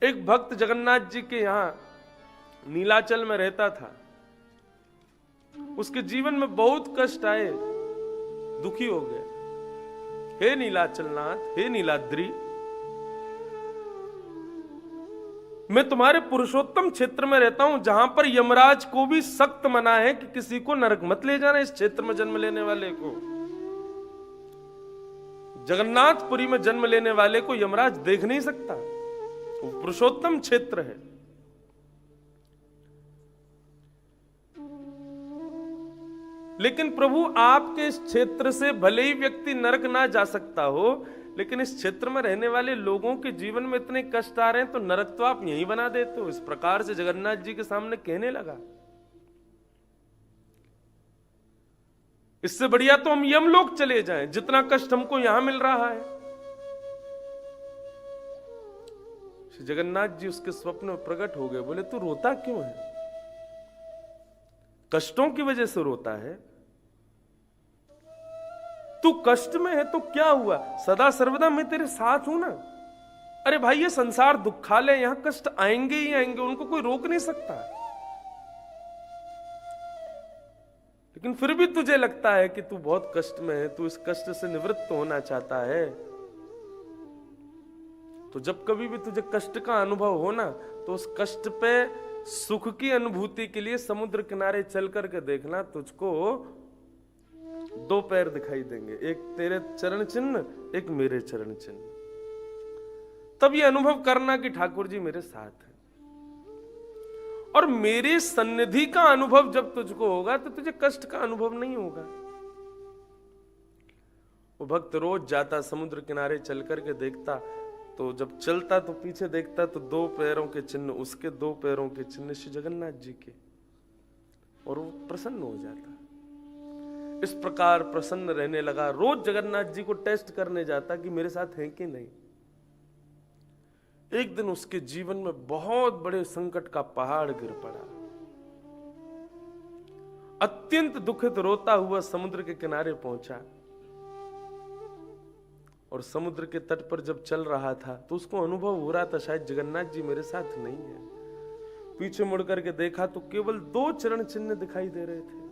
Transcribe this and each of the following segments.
एक भक्त जगन्नाथ जी के यहां नीलाचल में रहता था। उसके जीवन में बहुत कष्ट आए, दुखी हो गया। हे नीलाचलनाथ, हे नीलाद्री, मैं तुम्हारे पुरुषोत्तम क्षेत्र में रहता हूं, जहां पर यमराज को भी सख्त मना है कि किसी को नरक मत ले जाना। इस क्षेत्र में जन्म लेने वाले को, जगन्नाथपुरी में जन्म लेने वाले को यमराज देख नहीं सकता, वो पुरुषोत्तम क्षेत्र है। लेकिन प्रभु, आपके इस क्षेत्र से भले ही व्यक्ति नरक ना जा सकता हो, लेकिन इस क्षेत्र में रहने वाले लोगों के जीवन में इतने कष्ट आ रहे हैं, तो नरक तो आप यहीं बना देते हो। इस प्रकार से जगन्नाथ जी के सामने कहने लगा। इससे बढ़िया तो हम यमलोक चले जाएं, जितना कष्ट हमको यहां मिल रहा है। श्री जगन्नाथ जी उसके स्वप्न में प्रकट हो गए। बोले, तू रोता क्यों है? कष्टों की वजह से रोता है? तू कष्ट में है तो क्या हुआ, सदा सर्वदा मैं तेरे साथ हूं ना। अरे भाई, ये संसार दुखालय, यहां कष्ट आएंगे ही आएंगे, उनको कोई रोक नहीं सकता। लेकिन फिर भी तुझे लगता है कि तू बहुत कष्ट में है, तू इस कष्ट से निवृत्त होना चाहता है। तो जब कभी भी तुझे कष्ट का अनुभव हो ना, तो उस कष्ट पे सुख की अनुभूति के लिए समुद्र किनारे चल करके देखना, तुझको दो पैर दिखाई देंगे, एक तेरे चरण चिन्ह, एक मेरे चरण चिन्ह। तब ये अनुभव करना कि ठाकुर जी मेरे साथ हैं। और मेरे सन्निधि का अनुभव जब तुझको होगा, तो तुझे कष्ट का अनुभव नहीं होगा। वो भक्त रोज जाता, समुद्र किनारे चल करके देखता, तो जब चलता तो पीछे देखता, तो दो पैरों के चिन्ह उसके, दो पैरों के चिन्ह श्री जगन्नाथ जी के, और वो प्रसन्न हो जाता। इस प्रकार प्रसन्न रहने लगा। रोज जगन्नाथ जी को टेस्ट करने जाता कि मेरे साथ हैं कि नहीं। एक दिन उसके जीवन में बहुत बड़े संकट का पहाड़ गिर पड़ा। अत्यंत दुखित रोता हुआ समुद्र के किनारे पहुंचा, और समुद्र के तट पर जब चल रहा था, तो उसको अनुभव हो रहा था शायद जगन्नाथ जी मेरे साथ नहीं है। पीछे मुड़ करके देखा तो केवल दो चरण चिन्ह दिखाई दे रहे थे।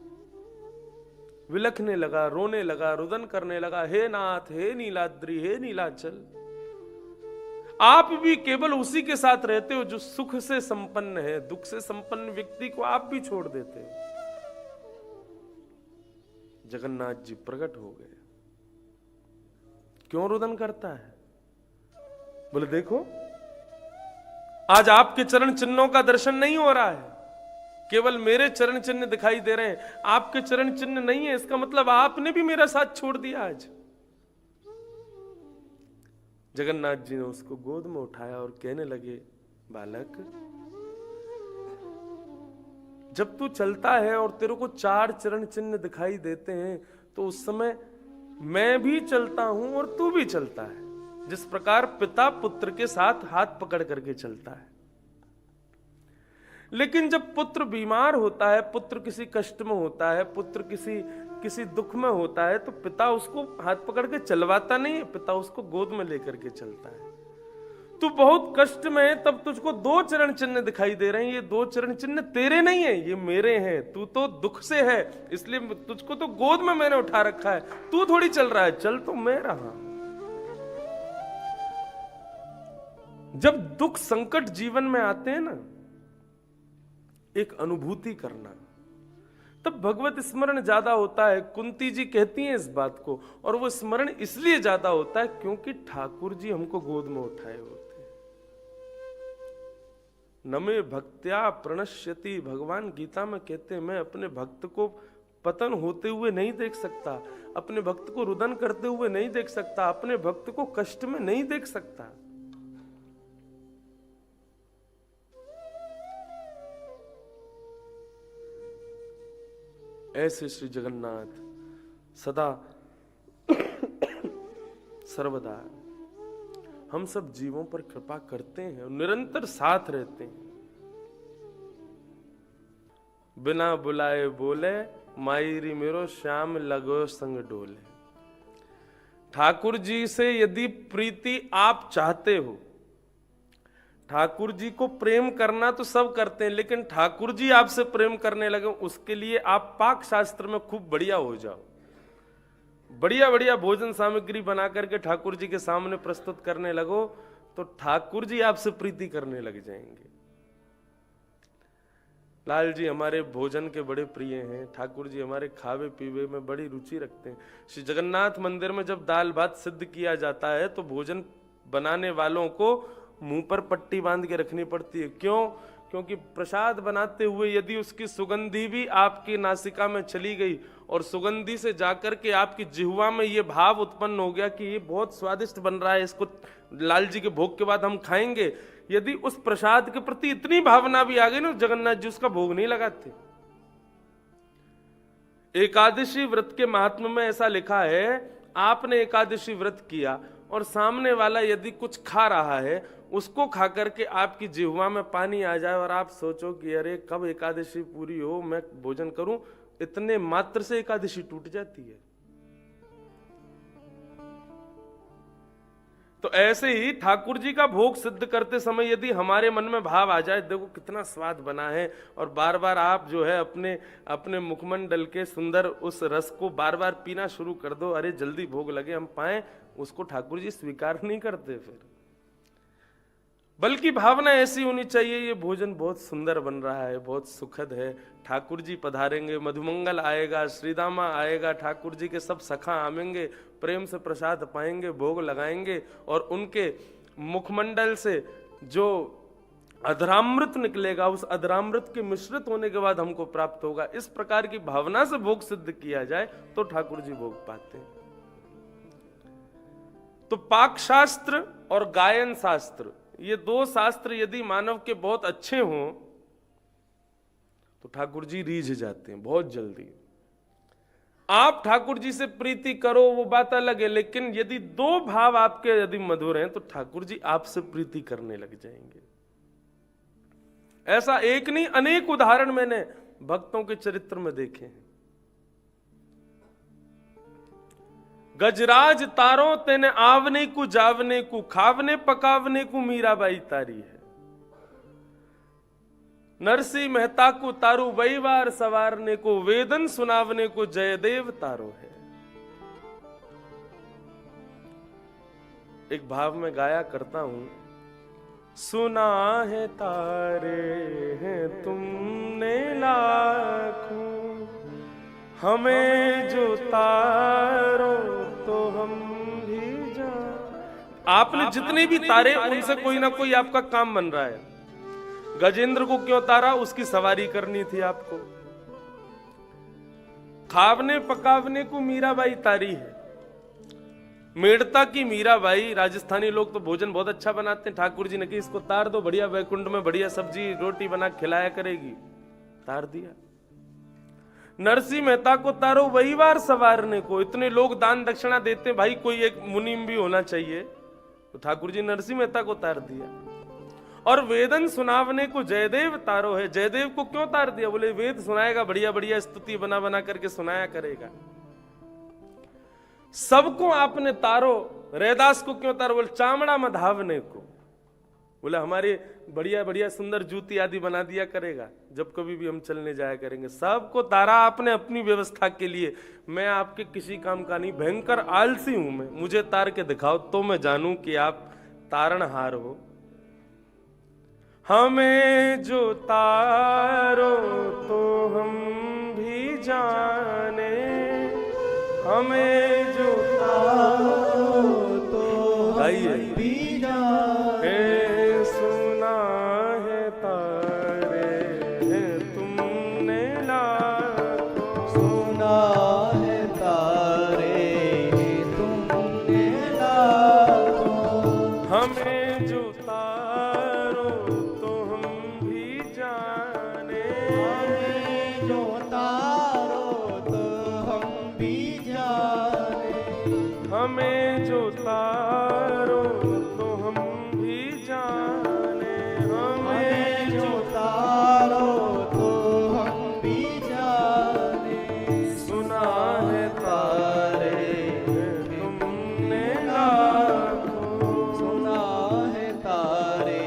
विलखने लगा, रोने लगा, रुदन करने लगा, हे नाथ, हे नीलाद्री, हे नीलाचल, आप भी केवल उसी के साथ रहते हो जो सुख से संपन्न है, दुख से संपन्न व्यक्ति को आप भी छोड़ देते हो। जगन्नाथ जी प्रकट हो गए। क्यों रुदन करता है? बोले, देखो, आज आपके चरण चिन्हों का दर्शन नहीं हो रहा है, केवल मेरे चरण चिन्ह दिखाई दे रहे हैं, आपके चरण चिन्ह नहीं है। इसका मतलब आपने भी मेरा साथ छोड़ दिया आज। जगन्नाथ जी ने उसको गोद में उठाया और कहने लगे, बालक, जब तू चलता है और तेरे को चार चरण चिन्ह दिखाई देते हैं, तो उस समय मैं भी चलता हूं और तू भी चलता है। जिस प्रकार पिता पुत्र के साथ हाथ पकड़ करके चलता है। लेकिन जब पुत्र बीमार होता है, पुत्र किसी कष्ट में होता है, पुत्र किसी दुख में होता है, तो पिता उसको हाथ पकड़ के चलवाता नहीं है, पिता उसको गोद में लेकर के चलता है। तू बहुत कष्ट में है, तब तुझको दो चरण चिन्ह दिखाई दे रहे हैं। ये दो चरण चिन्ह तेरे नहीं है, ये मेरे हैं। तू तो दुख से है, इसलिए तुझको तो गोद में मैंने उठा रखा है। तू थोड़ी चल रहा है, चल तो मैं रहा। जब दुख संकट जीवन में आते हैं ना, एक अनुभूति करना, तब भगवत स्मरण ज्यादा होता है। कुंती जी कहती हैं इस बात को, और वो स्मरण इसलिए ज्यादा होता है क्योंकि ठाकुर जी हमको गोद में उठाए होते। नमे भक्त्या प्रणश्यति, भगवान गीता में कहते हैं, मैं अपने भक्त को पतन होते हुए नहीं देख सकता, अपने भक्त को रुदन करते हुए नहीं देख सकता, अपने भक्त को कष्ट में नहीं देख सकता। ऐसे श्री जगन्नाथ सदा सर्वदा हम सब जीवों पर कृपा करते हैं और निरंतर साथ रहते हैं। बिना बुलाए बोले, मायरी मेरो श्याम लगो संग डोले। ठाकुर जी से यदि प्रीति आप चाहते हो, ठाकुर जी को प्रेम करना तो सब करते हैं, लेकिन ठाकुर जी आपसे प्रेम करने लगे उसके लिए आप पाक शास्त्र में खूब बढ़िया हो जाओ, बढ़िया बढ़िया भोजन सामग्री बना करके ठाकुर जी के सामने प्रस्तुत करने लगो, तो ठाकुर जी आपसे प्रीति करने लग जाएंगे। लाल जी हमारे भोजन के बड़े प्रिय हैं, ठाकुर जी हमारे खावे पीवे में बड़ी रुचि रखते हैं। श्री जगन्नाथ मंदिर में जब दाल भात सिद्ध किया जाता है तो भोजन बनाने वालों को मुंह पर पट्टी बांध के रखनी पड़ती है। क्यों? क्योंकि प्रसाद बनाते हुए यदि उसकी सुगंधी भी आपकी नासिका में चली गई और सुगंधी से जाकर के आपकी जिह्वा में ये भाव उत्पन्न हो गया कि ये बहुत स्वादिष्ट बन रहा है, इसको लाल जी के भोग के बाद हम खाएंगे, यदि उस प्रसाद के प्रति इतनी भावना भी आ गई ना, जगन्नाथ जी उसका भोग नहीं लगाते। एकादशी व्रत के महात्म्य में ऐसा लिखा है, आपने एकादशी व्रत किया और सामने वाला यदि कुछ खा रहा है, उसको खा करके आपकी जिह्वा में पानी आ जाए और आप सोचो कि अरे कब एकादशी पूरी हो, मैं भोजन करूं, इतने मात्र से एकादशी टूट जाती है। तो ऐसे ही ठाकुर जी का भोग सिद्ध करते समय यदि हमारे मन में भाव आ जाए, देखो कितना स्वाद बना है, और बार बार आप जो है अपने मुखमंडल के सुंदर उस रस को बार बार पीना शुरू कर दो, अरे जल्दी भोग लगे हम पाएं, उसको ठाकुर जी स्वीकार नहीं करते फिर। बल्कि भावना ऐसी होनी चाहिए, ये भोजन बहुत सुंदर बन रहा है, बहुत सुखद है, ठाकुर जी पधारेंगे, मधुमंगल आएगा, श्रीदामा आएगा, ठाकुर जी के सब सखा आवेंगे, प्रेम से प्रसाद पाएंगे, भोग लगाएंगे, और उनके मुखमंडल से जो अधरामृत निकलेगा, उस अधरामृत के मिश्रित होने के बाद हमको प्राप्त होगा। इस प्रकार की भावना से भोग सिद्ध किया जाए तो ठाकुर जी भोग पाते हैं। तो पाक शास्त्र और गायन शास्त्र, ये दो शास्त्र यदि मानव के बहुत अच्छे हों तो ठाकुर जी रीझ जाते हैं बहुत जल्दी। आप ठाकुर जी से प्रीति करो वो बात अलग है, लेकिन यदि दो भाव आपके यदि मधुर हैं तो ठाकुर जी आपसे प्रीति करने लग जाएंगे। ऐसा एक नहीं, अनेक उदाहरण मैंने भक्तों के चरित्र में देखे हैं। गजराज तारो तेने आवने को जावने को, खावने पकावने को मीराबाई तारी है। नरसिंह मेहता को तारू वहीवार सवारने को, वेदन सुनावने को जयदेव तारो है। एक भाव में गाया करता हूं, सुना है तारे हैं तुमने लाखों, हमें जो तारो तो हम भी जान। आपने जितने भी तारे उनसे कोई ना कोई आपका काम बन रहा है। गजेंद्र को क्यों तारा? उसकी सवारी करनी थी आपको। खावने पकावने को मीराबाई तारी है। मेड़ता की मीराबाई, राजस्थानी लोग तो भोजन बहुत अच्छा बनाते हैं, ठाकुर जी ने कि इसको तार दो, बढ़िया वैकुंठ में बढ़िया सब्जी रोटी बना खिलाया करेगी, तार दिया। नरसिंह मेहता को तारो वहीवार सवारने को, इतने लोग दान दक्षिणा देते हैं, भाई कोई एक मुनीम भी होना चाहिए, तो ठाकुर जी नरसिंह मेहता को तार दिया। और वेदन सुनावने को जयदेव तारो है। जयदेव को क्यों तार दिया? बोले वेद सुनाएगा, बढ़िया बढ़िया स्तुति बना बना करके सुनाया करेगा। सबको आपने तारो। रैदास को क्यों तारो? बोले चामड़ा में धावने को, बोले हमारे बढ़िया बढ़िया सुंदर जूती आदि बना दिया करेगा जब कभी भी हम चलने जाया करेंगे। सबको तारा आपने अपनी व्यवस्था के लिए। मैं आपके किसी काम का नहीं, भयंकर आलसी हूं मैं, मुझे तार के दिखाओ तो मैं जानूं कि आप तारणहार हो। हमें जो तारो तो हम भी जाने, हमें जो तारो तो हम भी जाने, सुना है तारे हैं तुमने लाखों, सुना है तारे हैं तुमने लाखों, हमें जो तारो तो हम भी जाने, हमें जो तारो तो हम भी जाने, हमें जो तारो तो हम भी जाने, हमें जो तारो तो हम भी जाने, सुना है तारे हैं तुमने लाखों, सुना है तारे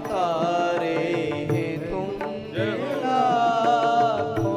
तारे हैं तुम लाखों।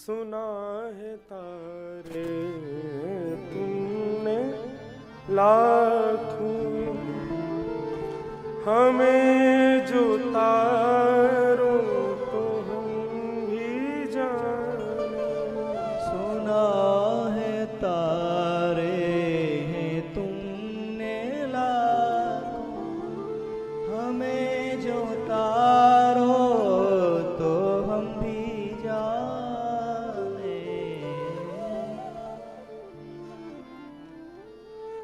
सुना है तारे तुमने लाखों, हमें जो तारों तो हम भी जाने। सुना है तारे हैं तुमने लाखों, हमें जो तारो तो हम भी जाने।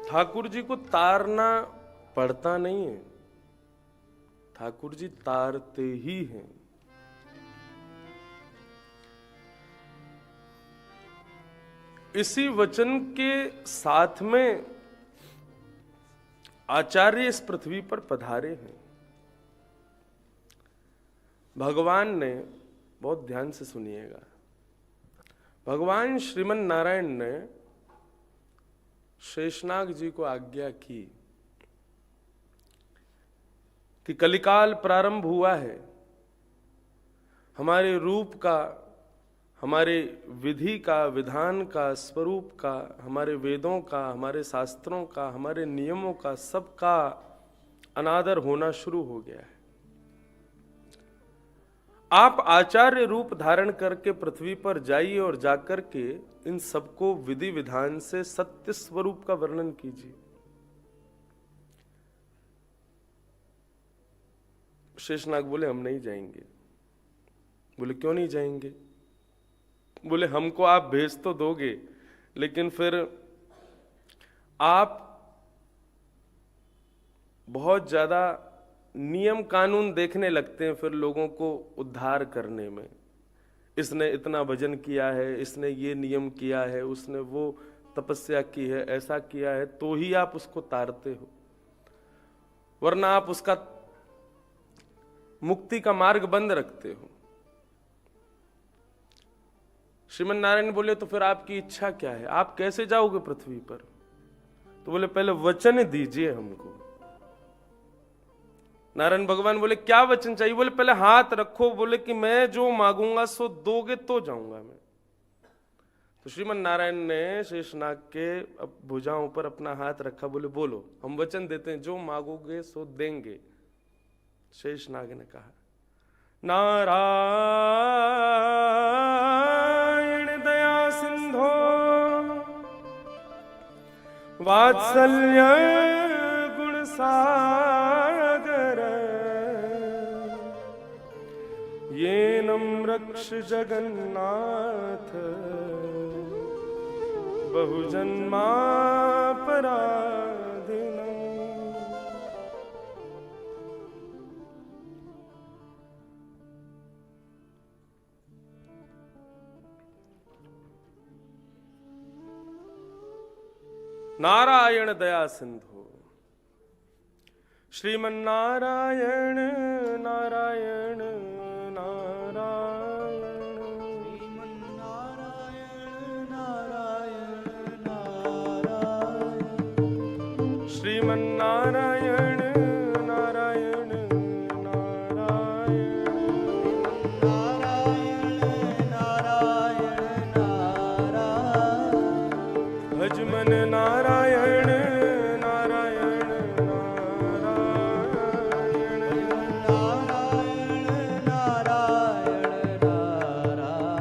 ठाकुर जी को तारना पड़ता नहीं है, ठाकुर जी तारते ही हैं। इसी वचन के साथ में आचार्य इस पृथ्वी पर पधारे हैं। भगवान ने, बहुत ध्यान से सुनिएगा, भगवान श्रीमन नारायण ने शेषनाग जी को आज्ञा की कि कलिकाल प्रारंभ हुआ है, हमारे रूप का, हमारे विधि का, विधान का, स्वरूप का, हमारे वेदों का, हमारे शास्त्रों का, हमारे नियमों का, सबका अनादर होना शुरू हो गया है। आप आचार्य रूप धारण करके पृथ्वी पर जाइए और जाकर के इन सबको विधि विधान से सत्य स्वरूप का वर्णन कीजिए। शेषनाग बोले हम नहीं जाएंगे। बोले क्यों नहीं जाएंगे? बोले हमको आप भेज तो दोगे, लेकिन फिर आप बहुत ज्यादा नियम कानून देखने लगते हैं फिर लोगों को उद्धार करने में। इसने इतना भजन किया है, इसने ये नियम किया है, उसने वो तपस्या की है, ऐसा किया है, तो ही आप उसको तारते हो, वरना आप उसका मुक्ति का मार्ग बंद रखते हो। श्रीमन नारायण बोले तो फिर आपकी इच्छा क्या है, आप कैसे जाओगे पृथ्वी पर? तो बोले पहले वचन दीजिए हमको। नारायण भगवान बोले क्या वचन चाहिए? बोले पहले हाथ रखो। बोले कि मैं जो मांगूंगा सो दोगे तो जाऊंगा मैं। तो श्रीमन नारायण ने शेषनाग के भुजाओं पर अपना हाथ रखा। बोले बोलो, हम वचन देते हैं जो मांगोगे सो देंगे। शेषनाग ने कहा नारायण दया सिंधो वात्सल्य गुण सागर येनम रक्ष जगन्नाथ बहुजन्मापराधिनम्। नारायण दया सिंधु श्रीमन नारायण नारायण नारायण श्रीमन नारायण नारायण नारायण श्रीमन नारायण नारायण नारायण नारायण नारायण भजमन नारायण नारायण नारायण नारायण नारायण नारायण।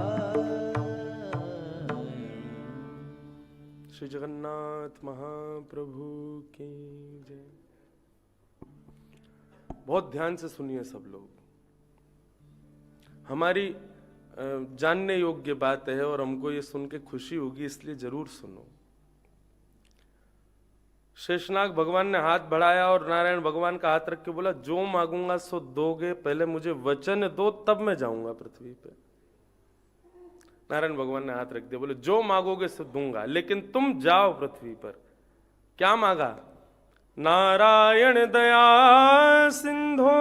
श्री जगन्नाथ महाप्रभु की जय। बहुत ध्यान से सुनिए सब लोग, हमारी जानने योग्य बात है और हमको ये सुन के खुशी होगी, इसलिए जरूर सुनो। शेषनाग भगवान ने हाथ बढ़ाया और नारायण भगवान का हाथ रख के बोला जो मांगूंगा सो दोगे, पहले मुझे वचन दो तब मैं जाऊंगा पृथ्वी पे। नारायण भगवान ने हाथ रख दिया, बोले जो मांगोगे सो दूंगा, लेकिन तुम जाओ पृथ्वी पर। क्या मांगा? नारायण दया सिंधो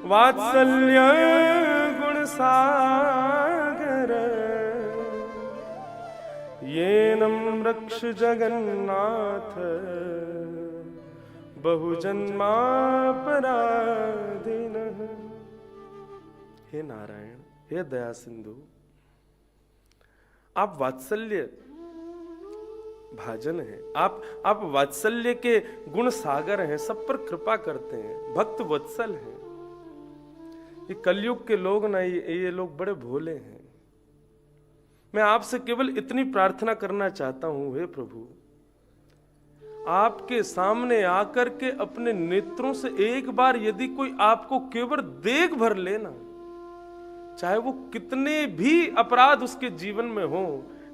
वात्सल्य गुण सागर येनम रक्ष जगन्नाथ बहुजन्मापराधिनः। हे नारायण, हे दया सिंधु, आप वात्सल्य भाजन हैं, आप वात्सल्य के गुण सागर हैं, सब पर कृपा करते हैं, भक्त वत्सल हैं। ये कलयुग के लोग ना, ये लोग बड़े भोले हैं। मैं आपसे केवल इतनी प्रार्थना करना चाहता हूं, हे प्रभु, आपके सामने आकर के अपने नेत्रों से एक बार यदि कोई आपको केवल देख भर लेना, चाहे वो कितने भी अपराध उसके जीवन में हो,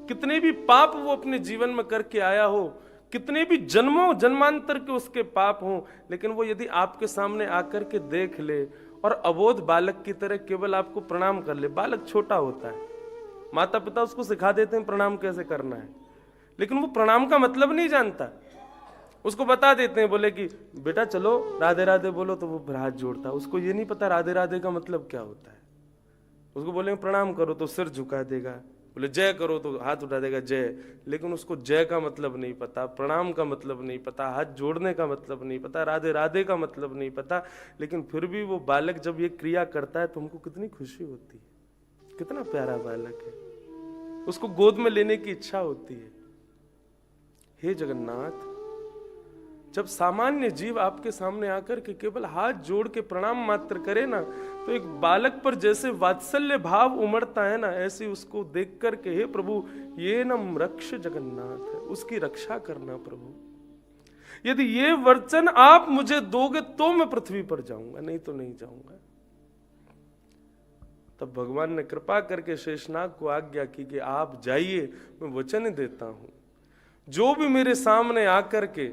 कितने भी पाप वो अपने जीवन में करके आया हो, कितने भी जन्मों जन्मांतर के उसके पाप हो, लेकिन वो यदि आपके सामने आकर के देख ले और अबोध बालक की तरह केवल आपको प्रणाम कर ले। बालक छोटा होता है, माता पिता उसको सिखा देते हैं प्रणाम कैसे करना है, लेकिन वो प्रणाम का मतलब नहीं जानता। उसको बता देते हैं, बोले कि बेटा चलो राधे राधे बोलो, तो वो फिर हाथ जोड़ता है। उसको ये नहीं पता राधे राधे का मतलब क्या होता है। उसको बोलेंगे प्रणाम करो तो सिर झुका देगा, बोले जय करो तो हाथ उठा देगा जय, लेकिन उसको जय का मतलब नहीं पता, प्रणाम का मतलब नहीं पता, हाथ जोड़ने का मतलब नहीं पता, राधे राधे का मतलब नहीं पता। लेकिन फिर भी वो बालक जब ये क्रिया करता है तो हमको कितनी खुशी होती है, कितना प्यारा बालक है, उसको गोद में लेने की इच्छा होती है। हे जगन्नाथ, जब सामान्य जीव आपके सामने आकर के केवल हाथ जोड़ के प्रणाम मात्र करे ना, तो एक बालक पर जैसे वात्सल्य भाव उमड़ता है ना, ऐसे उसको देख करके हे प्रभु ये नम रक्ष जगन्नाथ है, उसकी रक्षा करना प्रभु। यदि ये वचन आप मुझे दोगे तो मैं पृथ्वी पर जाऊंगा, नहीं तो नहीं जाऊंगा। तब भगवान ने कृपा करके शेषनाग को आज्ञा की कि आप जाइए, मैं वचन देता हूं, जो भी मेरे सामने आकर के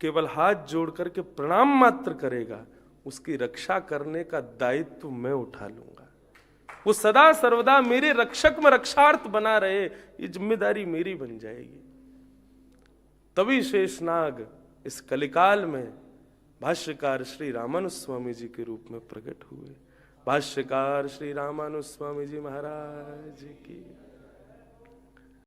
केवल हाथ जोड़ करके प्रणाम मात्र करेगा, उसकी रक्षा करने का दायित्व मैं उठा लूंगा। वो सदा सर्वदा मेरे रक्षक में रक्षार्थ बना रहे, ये जिम्मेदारी मेरी बन जाएगी। तभी शेषनाग इस कलिकाल में भाष्यकार श्री रामानुज स्वामी जी के रूप में प्रकट हुए। भाष्यकार श्री रामानुज स्वामी जी महाराज की